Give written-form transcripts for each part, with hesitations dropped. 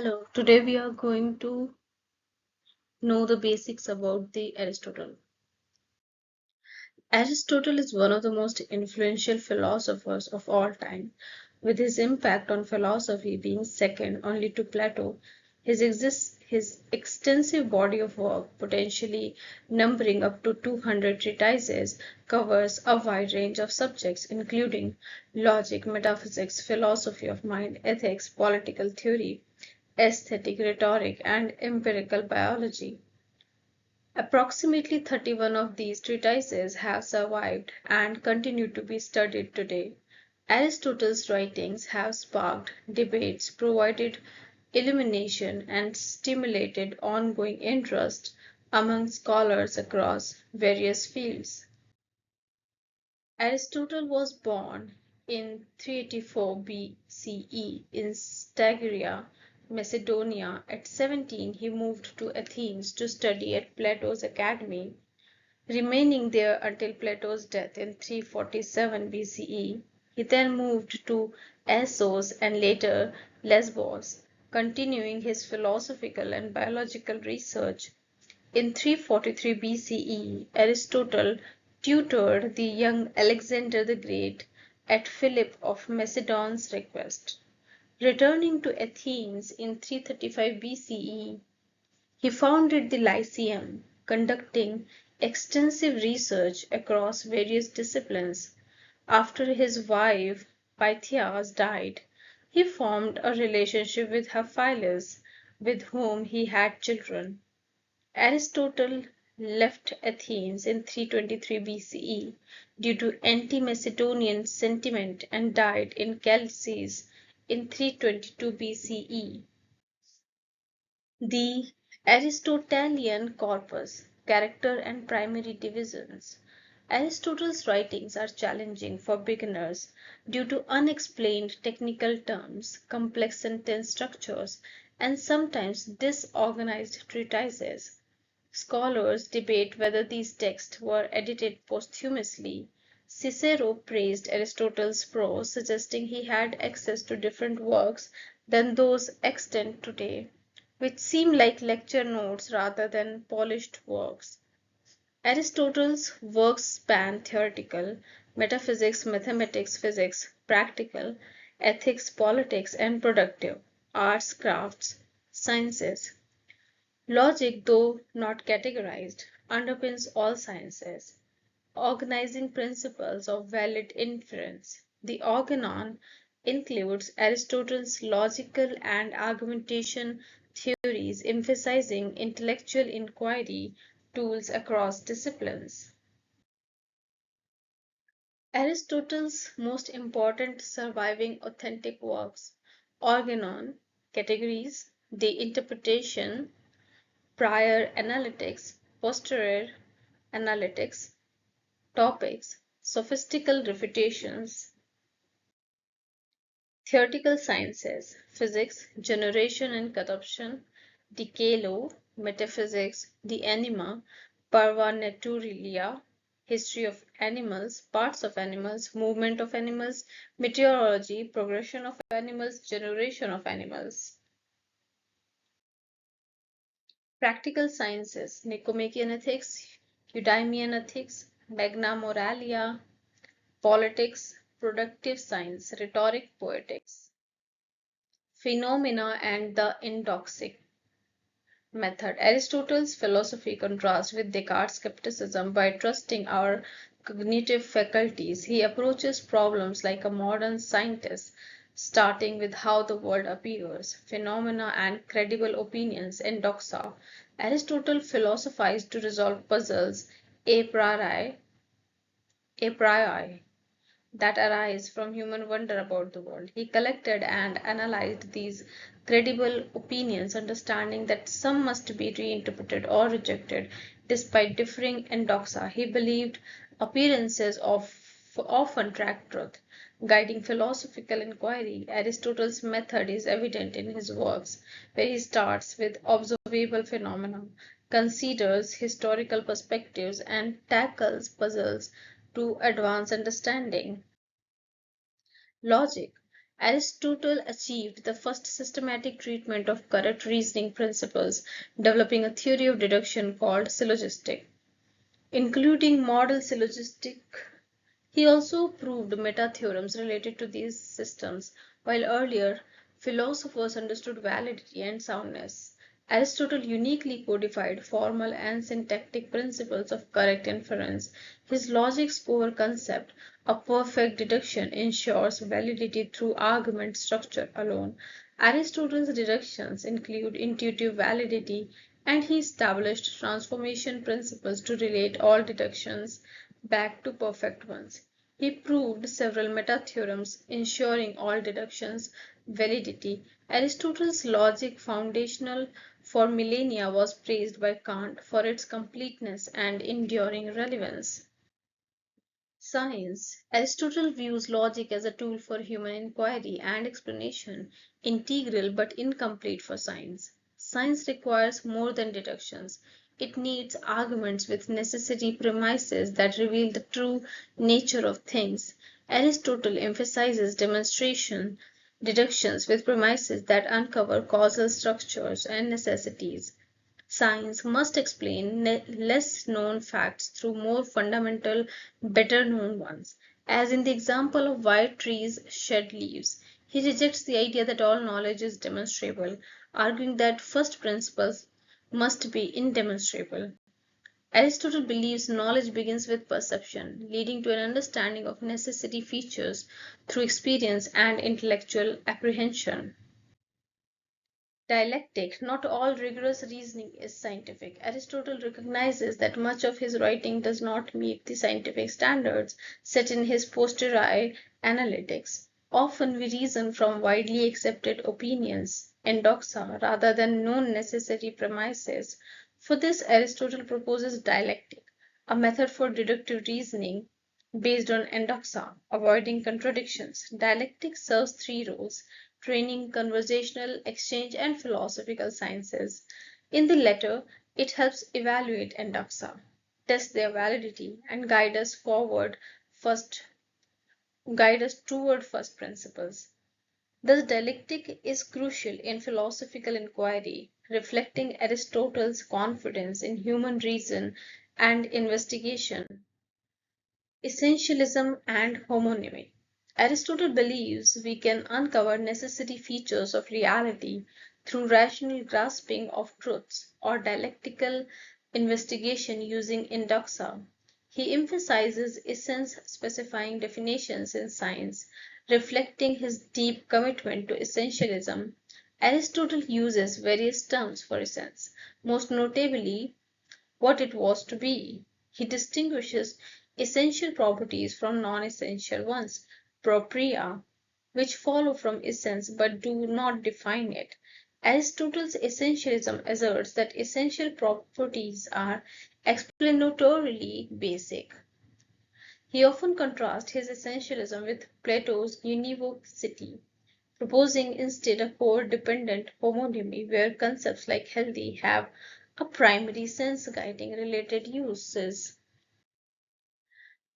Hello, today we are going to know the basics about the Aristotle. Aristotle is one of the most influential philosophers of all time, with his impact on philosophy being second only to Plato. His extensive body of work, potentially numbering up to 200 treatises, covers a wide range of subjects, including logic, metaphysics, philosophy of mind, ethics, political theory, aesthetic, rhetoric, and empirical biology. Approximately 31 of these treatises have survived and continue to be studied today. Aristotle's writings have sparked debates, provided illumination, and stimulated ongoing interest among scholars across various fields. Aristotle was born in 384 BCE in Stagira, Macedonia. At 17, he moved to Athens to study at Plato's academy, remaining there until Plato's death in 347 BCE. He then moved to Assos and later Lesbos, continuing his philosophical and biological research. In 343 BCE, Aristotle tutored the young Alexander the Great at Philip of Macedon's request. Returning to Athens in 335 BCE, he founded the Lyceum, conducting extensive research across various disciplines. After his wife Pythias died, he formed a relationship with Hephaestus, with whom he had children. Aristotle left Athens in 323 BCE due to anti-Macedonian sentiment and died in Chalcis in 322 BCE. The Aristotelian corpus, character and primary divisions. Aristotle's writings are challenging for beginners due to unexplained technical terms, complex sentence structures, and sometimes disorganized treatises. Scholars debate whether these texts were edited posthumously. Cicero praised Aristotle's prose, suggesting he had access to different works than those extant today, which seem like lecture notes rather than polished works. Aristotle's works span theoretical, metaphysics, mathematics, physics, practical, ethics, politics, and productive, arts, crafts, sciences. Logic, though not categorized, underpins all sciences, organizing principles of valid inference. The organon includes Aristotle's logical and argumentation theories, emphasizing intellectual inquiry tools across disciplines. Aristotle's most important surviving authentic works: Organon, Categories, De Interpretation, Prior Analytics, Posterior Analytics, Topics, Sophistical Refutations. Theoretical sciences: physics, generation and corruption, decay law, metaphysics, the anima, parva naturalia, history of animals, parts of animals, movement of animals, meteorology, progression of animals, generation of animals. Practical sciences: Nicomachean ethics, Eudemian ethics, Magna Moralia, politics, productive science, rhetoric, poetics. Phenomena and the indoxic method. Aristotle's philosophy contrasts with Descartes' skepticism. By trusting our cognitive faculties, he approaches problems like a modern scientist, starting with how the world appears, phenomena, and credible opinions in doxa. Aristotle philosophized to resolve puzzles a priori that arise from human wonder about the world. He collected and analyzed these credible opinions, understanding that some must be reinterpreted or rejected despite differing in doxa. He believed appearances often track truth, guiding philosophical inquiry. Aristotle's method is evident in his works, where he starts with observable phenomena, considers historical perspectives, and tackles puzzles to advance understanding. Logic. Aristotle achieved the first systematic treatment of correct reasoning principles, developing a theory of deduction called syllogistic, including model syllogistic. He also proved meta-theorems related to these systems, while earlier philosophers understood validity and soundness. Aristotle uniquely codified formal and syntactic principles of correct inference. His logic's core concept, a perfect deduction, ensures validity through argument structure alone. Aristotle's deductions include intuitive validity, and he established transformation principles to relate all deductions back to perfect ones. He proved several meta-theorems ensuring all deductions' validity. Aristotle's logic, foundational for millennia, was praised by Kant for its completeness and enduring relevance. Science. Aristotle views logic as a tool for human inquiry and explanation, integral but incomplete for science. Science requires more than deductions. It needs arguments with necessary premises that reveal the true nature of things. Aristotle emphasizes demonstration, deductions with premises that uncover causal structures and necessities. Science must explain less known facts through more fundamental, better known ones. As in the example of why trees shed leaves, he rejects the idea that all knowledge is demonstrable, arguing that first principles must be indemonstrable. Aristotle believes knowledge begins with perception, leading to an understanding of necessary features through experience and intellectual apprehension. Dialectic. Not all rigorous reasoning is scientific. Aristotle recognizes that much of his writing does not meet the scientific standards set in his posteriori analytics. Often we reason from widely accepted opinions, endoxa, rather than known necessary premises. For this, Aristotle proposes dialectic, a method for deductive reasoning based on endoxa, avoiding contradictions. Dialectic serves three roles: training, conversational exchange, and philosophical sciences. In the latter, it helps evaluate endoxa, test their validity, and first guide us toward first principles. Thus, dialectic is crucial in philosophical inquiry, reflecting Aristotle's confidence in human reason and investigation. Essentialism and homonymy. Aristotle believes we can uncover necessary features of reality through rational grasping of truths or dialectical investigation using endoxa. He emphasizes essence specifying definitions in science, reflecting his deep commitment to essentialism. Aristotle uses various terms for essence, most notably what it was to be. He distinguishes essential properties from non-essential ones, propria, which follow from essence but do not define it. Aristotle's essentialism asserts that essential properties are explanatorily basic. He often contrasts his essentialism with Plato's univocity, proposing instead a core-dependent homonymy where concepts like healthy have a primary sense guiding related uses.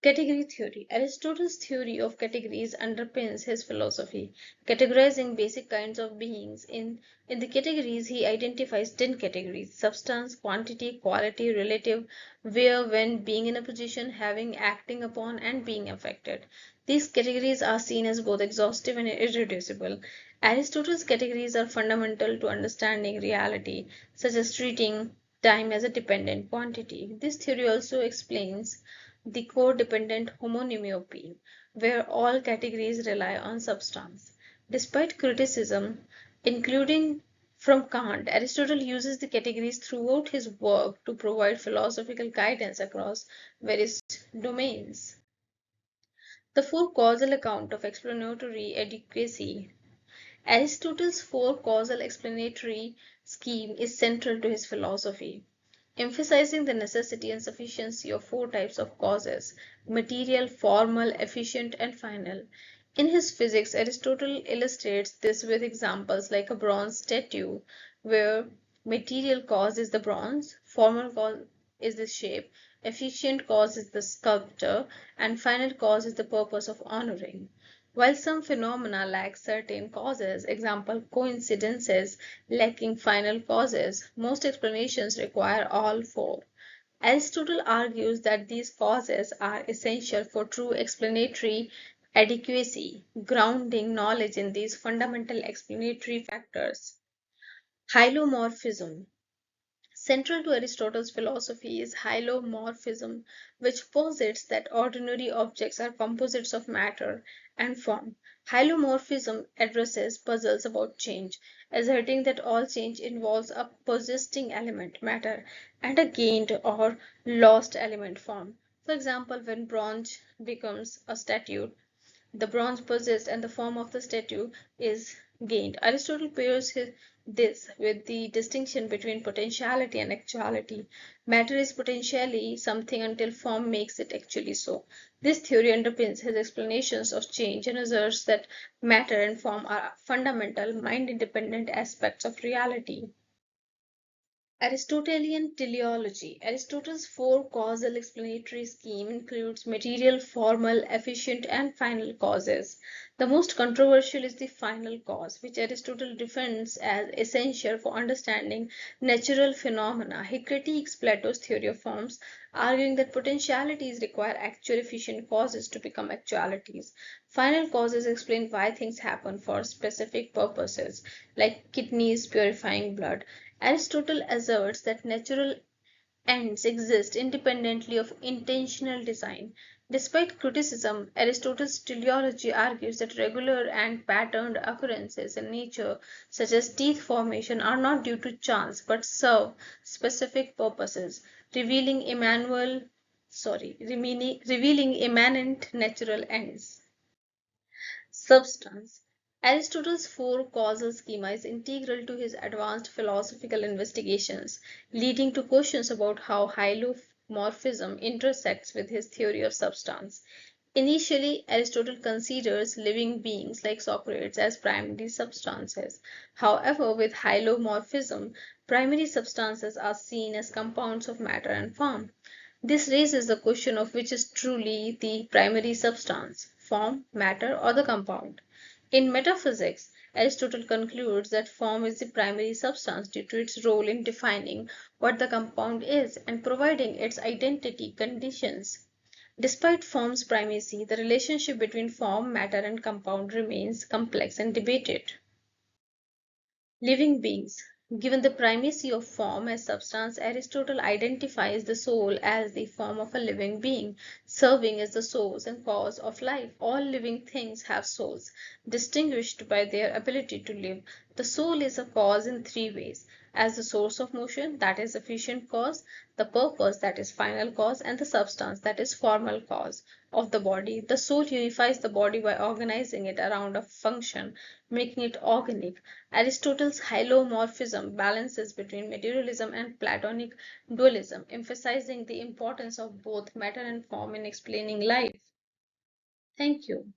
Category theory. Aristotle's theory of categories underpins his philosophy, categorizing basic kinds of beings. In the categories, he identifies 10 categories: substance, quantity, quality, relative, where, when, being in a position, having, acting upon, and being affected. These categories are seen as both exhaustive and irreducible. Aristotle's categories are fundamental to understanding reality, such as treating time as a dependent quantity. This theory also explains the codependent homonymy of being, where all categories rely on substance. Despite criticism, including from Kant, Aristotle uses the categories throughout his work to provide philosophical guidance across various domains. The four causal account of explanatory adequacy. Aristotle's four causal explanatory scheme is central to his philosophy, emphasizing the necessity and sufficiency of four types of causes: material, formal, efficient, and final. In his physics, Aristotle illustrates this with examples like a bronze statue, where material cause is the bronze, formal cause is the shape, efficient cause is the sculptor, and final cause is the purpose of honoring. While some phenomena lack certain causes, example coincidences lacking final causes, most explanations require all four. Aristotle argues that these causes are essential for true explanatory adequacy, grounding knowledge in these fundamental explanatory factors. Hylomorphism. Central to Aristotle's philosophy is hylomorphism, which posits that ordinary objects are composites of matter and form. Hylomorphism addresses puzzles about change, asserting that all change involves a persisting element, matter, and a gained or lost element, form. For example, when bronze becomes a statue, the bronze persists and the form of the statue is gained. Aristotle pairs this with the distinction between potentiality and actuality. Matter is potentially something until form makes it actually so. This theory underpins his explanations of change and asserts that matter and form are fundamental, mind independent aspects of reality. Aristotelian teleology. Aristotle's four causal explanatory scheme includes material, formal, efficient, and final causes. The most controversial is the final cause, which Aristotle defends as essential for understanding natural phenomena. He critiques Plato's theory of forms, arguing that potentialities require actual efficient causes to become actualities. Final causes explain why things happen for specific purposes, like kidneys purifying blood. Aristotle asserts that natural ends exist independently of intentional design. Despite criticism, Aristotle's teleology argues that regular and patterned occurrences in nature, such as teeth formation, are not due to chance but serve specific purposes, revealing revealing immanent natural ends. Substance. Aristotle's four causal schema is integral to his advanced philosophical investigations, leading to questions about how hylomorphism intersects with his theory of substance. Initially, Aristotle considers living beings like Socrates as primary substances. However, with hylomorphism, primary substances are seen as compounds of matter and form. This raises the question of which is truly the primary substance, form, matter, or the compound. In metaphysics, Aristotle concludes that form is the primary substance due to its role in defining what the compound is and providing its identity conditions. Despite form's primacy, the relationship between form, matter, and compound remains complex and debated. Living beings. Given the primacy of form as substance, Aristotle identifies the soul as the form of a living being, serving as the source and cause of life. All living things have souls, distinguished by their ability to live. The soul is a cause in three ways: as the source of motion, that is efficient cause; the purpose, that is final cause; and the substance, that is formal cause of the body. The soul unifies the body by organizing it around a function, making it organic. Aristotle's hylomorphism balances between materialism and Platonic dualism, emphasizing the importance of both matter and form in explaining life. Thank you.